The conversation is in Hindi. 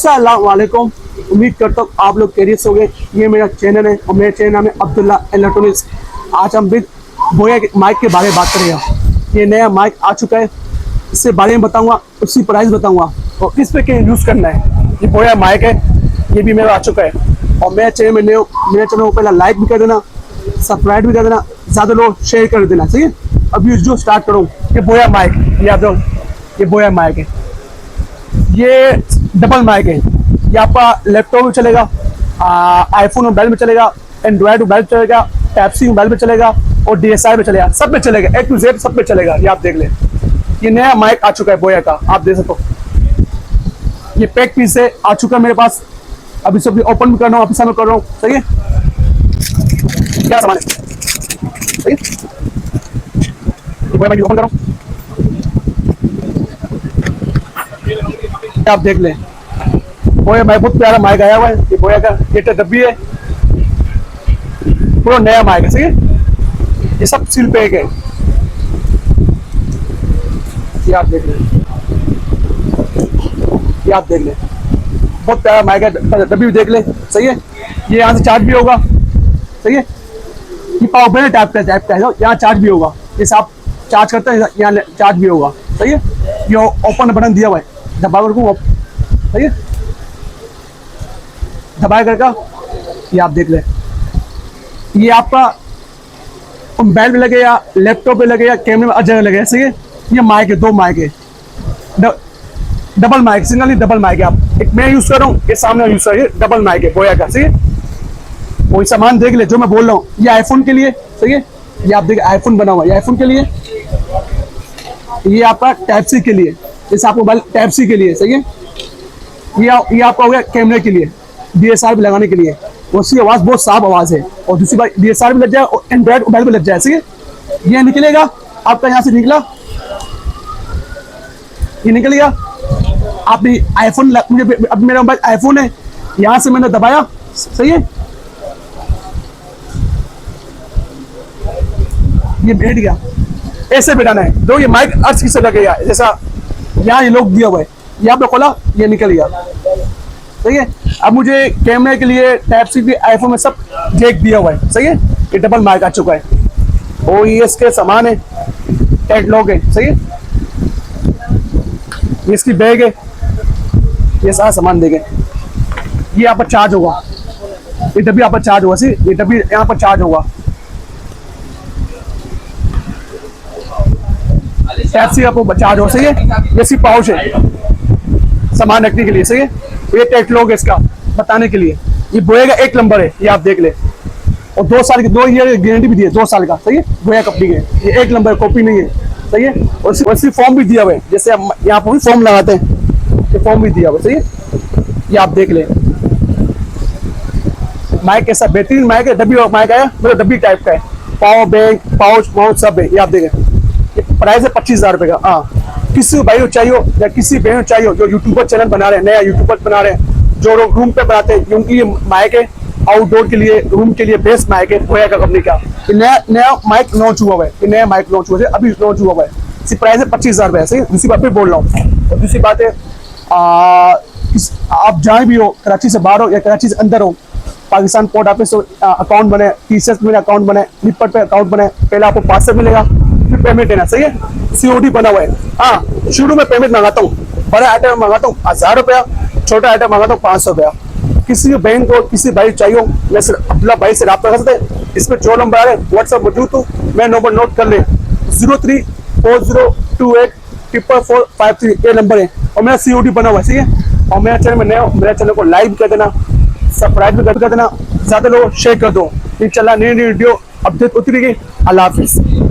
अस्सलाम वालेकुम। उम्मीद करता हूँ आप लोग कैरियर से हो गए। ये मेरा चैनल है और मेरे चैनल नाम है अब्दुल्ला इलेक्ट्रॉनिक्स। आज हम बिग बोया के माइक के बारे में बात करेंगे। ये नया माइक आ चुका है, इससे बारे में बताऊंगा, उसकी प्राइस बताऊंगा और किस पे क्या यूज़ करना है। ये बोया माइक है, ये भी मेरा आ चुका है और मेरे चैनल में नए हो, मेरे चैनल को पहले लाइक भी कर देना, सब्सक्राइब भी कर देना, ज़्यादा लोग शेयर कर देना। सही है, अभी जो स्टार्ट करूँ। ये बोया माइक, याद रहो ये बोया माइक है, ये डबल माइक है। ये आपका लैपटॉप में चलेगा, आईफोन मोबाइल में चलेगा, एंड्रॉयड मोबाइल में चलेगा, टाइप सी मोबाइल में चलेगा और DSI में चलेगा, सब में चलेगा, A to Z सब में चलेगा। ये आप देख लें, ये नया माइक आ चुका है बोया का, आप देख सको। ये पैक पीस से आ चुका है मेरे पास, अभी सब ओपन भी कर रहा हूँ, ऑफिस में कर रहा हूँ। सही है, क्या सामान है, सही है, बोया माइक ओपन कर रहा हूँ, आप देख लें। बोया माइक बहुत प्यारा माइक आया हुआ है, ये बोया का ये डब्बी है, पूरा नया माइक है। सही है, ये सब सील पैक है, ये आप देख लें, ये आप देख लें, बहुत प्यारा माइक है, डब्बी भी देख लें। सही है, ये यहाँ से चार्ज भी होगा। सही है, ये पावर बैंक टाइप का है, यहाँ चार्ज भी होगा, जैसे आप चार्ज करते हैं यहाँ चार्ज भी होगा। सही है, ये ओपन बटन दिया हुआ है, दबा कर। सही है, दबाए करके ये आप देख लें। ये आपका मोबाइल में लगेगा, लैपटॉप पे लगेगा, कैमरे में हर जगह लगेगा। सही है, ये माइक है, दो माइक है, डबल माइक, सिंगल ही डबल माइक है। आप एक मैं यूज कर रहा हूँ, ये सामने यूज कर रही है, डबल माइक है बोया का। सही है, वही सामान देख ले जो मैं बोल रहा हूँ। ये आईफोन के लिए, सही है, ये आप देखिए आईफोन बना हुआ है, आईफोन के लिए। ये आपका टाइप सी के लिए, जैसे आपको मोबाइल टाइप सी के लिए। सही है, ये आपका हो गया कैमरे के लिए, DSR भी लगाने के लिए। उसकी आवाज़ बहुत साफ आवाज़ है और दूसरी बात DSR भी लग जाए और एंड्रॉयड मोबाइल भी लग जाए। सही है, ये निकलेगा आपका, यहाँ से निकला, ये निकल गया। आप आईफोन, मुझे अब मेरा मोबाइल आईफोन है, यहाँ से मैंने दबाया। सही है, ये बैठ गया, ऐसे बैठाना है। दो ये माइक अर्थ किससे लगेगा, जैसा यहाँ ये लोग दिया हुआ है, यहाँ पे खोला, ये निकल गया। सही है, अब मुझे कैमरे के लिए टाइप सी भी आईफोन में सब जैक दिया हुआ है। सही है, ये डबल माइक आ चुका है और ये इसके सामान है, कैटलॉग है। सही है, ये इसकी बैग है, ये सारा सामान देंगे। ये यहाँ पर चार्ज होगा, ये डब्बी यहाँ पर चार्ज होगा। सही, ये डब्बी यहाँ पर चार्ज होगा, टाइप सी आपको चार्ज हो। सही है, ये सी पाउच है सामान रखने के लिए। सही है, ये कैटलॉग है इसका बताने के लिए। ये बोया का 1 नंबर है, ये आप देख ले, और 2 साल की 2 ईयर गारंटी भी दी है, 2 साल का। सही है, बोया कंपनी के, ये 1 नंबर कॉपी नहीं है। सही है, और उसी फॉर्म भी दिया हुआ है, जैसे हम यहाँ पर फॉर्म लगाते हैं, ये फॉर्म भी दिया हुआ है। सही है, ये आप देख ले। माइक कैसा बेहतरीन माइक है, डब्बी माइक आया, मतलब डब्बी टाइप का है, पावर बैंक, पाउच सब है। ये आप देखें, प्राइस है 25,000 रुपये का। हाँ, किसी भाई को चाहिए हो या किसी बहन को चाहिए हो जो यूट्यूबर चैनल बना रहे हैं, नया यूट्यूबर बना रहे हैं, जो लोग रूम पे बनाते हैं, क्योंकि ये माइक है आउटडोर के लिए, रूम के लिए बेस्ट माइक है बोया का कंपनी का। ये नया माइक लॉन्च हुआ है, ये नया माइक लॉन्च हुआ है, अभी लॉन्च हुआ है। इसकी प्राइस है 25,000 रुपये। सही, दूसरी बात फिर बोल रहा हूँ। और दूसरी बात है, आप जहाँ भी हो, कराची से बाहर हो या कराची से अंदर हो, पाकिस्तान पोर्ट ऑफिस अकाउंट बने, TCS में अकाउंट बने, फ्लिपकार्ट पे अकाउंट बने, पहले आपको पार्सल मिलेगा, फिर पेमेंट देना। सही है, COD बना हुआ है। हाँ, शुरू में पेमेंट मंगाता हूँ, बड़ा आइटम मंगाता हूँ 1000 रुपया, छोटा आइटम मंगाता हूँ 500 रुपया। किसी बैंक को किसी भाई चाहिए, मैं सिर्फ अब्दुल्ला भाई से रब्ता कर सकते हैं। इसमें जो नंबर आ रहे हैं व्हाट्सएप मौजूद हूँ, मैं नंबर नोट कर ले, 0340284453, ये नंबर है और मेरा COD बना हुआ है। सही है, और मेरा चैनल में नया, मेरा चैनल को लाइक कर देना, सब्सक्राइब भी कर देना, ज़्यादा लोग शेयर कर दो। इंशाल्लाह नई वीडियो अपडेट होती रहेगी। अल्लाह हाफिज़।